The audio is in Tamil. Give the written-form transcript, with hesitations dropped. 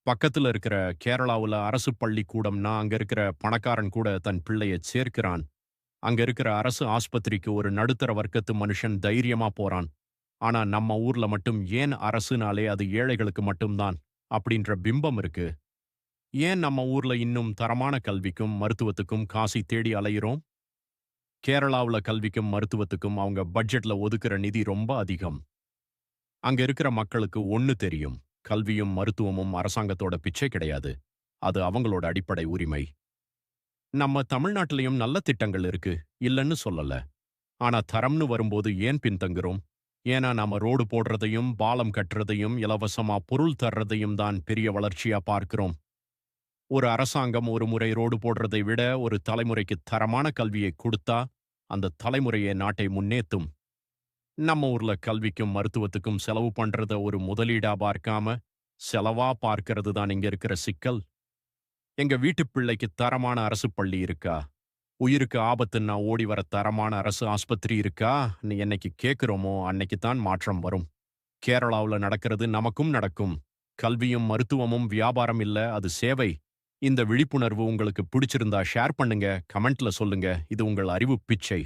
பக்கத்துல இருக்கிற கேரளாவுல அரசு பள்ளிக்கூடம்னா, அங்க இருக்கிற பணக்காரன் கூட தன் பிள்ளைய சேர்க்கிறான். அங்க இருக்கிற அரசு ஆஸ்பத்திரிக்கு ஒரு நடுத்தர வர்க்கத்து மனுஷன் தைரியமா போறான். ஆனா நம்ம ஊர்ல மட்டும் ஏன் அரசுனாலே அது ஏழைகளுக்கு மட்டும் தான் அப்படின்ற பிம்பம் இருக்கு. ஏன் நம்ம ஊர்ல இன்னும் தரமான கல்விக்கும், மருத்துவத்துக்கும் காசி தேடி அலையுறோம்? கேரளாவுல கல்விக்கும், மருத்துவத்துக்கும் அவங்க பட்ஜெட்ல ஒதுக்குற நிதி ரொம்ப அதிகம். அங்க இருக்கிற மக்களுக்கு ஒண்ணு தெரியும். கல்வியும், மருத்துவமும் அரசாங்கத்தோட பிச்சை கிடையாது. அது அவங்களோட அடிப்படை உரிமை. நம்ம தமிழ்நாட்டிலயும் நல்ல திட்டங்கள் இருக்கு. இல்லன்னு சொல்லல. ஆனா தரம்னு வரும்போது ஏன் பின்தங்குறோம்? ஏன்னா நாம ரோடு போடுறதையும், பாலம் கட்டுறதையும், இலவசமா பொருள் தர்றதையும் தான் பெரிய வளர்ச்சியா பார்க்கிறோம். ஒரு அரசாங்கம் ஒரு முறை ரோடு போடுறதை விட ஒரு தலைமுறைக்கு தரமான கல்வியை குடுத்தா, அந்த தலைமுறையே நாட்டை முன்னேத்தும். நம்ம ஊர்ல கல்விக்கும், மருத்துவத்துக்கும் செலவு பண்றத ஒரு முதலீடா பார்க்காம, செலவா பார்க்கிறது தான் இங்க இருக்கிற சிக்கல். எங்க வீட்டு பிள்ளைக்கு தரமான அரசு பள்ளி இருக்கா? உயிருக்கு ஆபத்துன்னா ஓடி வர தரமான அரசு ஆஸ்பத்திரி இருக்கா? என்னைக்கு கேட்கிறோமோ, அன்னைக்கு தான் மாற்றம் வரும். கேரளாவுல நடக்கிறது நமக்கும் நடக்கும். கல்வியும் மருத்துவமும் வியாபாரம் இல்ல, அது சேவை. இந்த விழிப்புணர்வு உங்களுக்கு பிடிச்சிருந்தா ஷேர் பண்ணுங்க, கமெண்ட்ல சொல்லுங்க. இது உங்கள் அறிவு பிச்சை.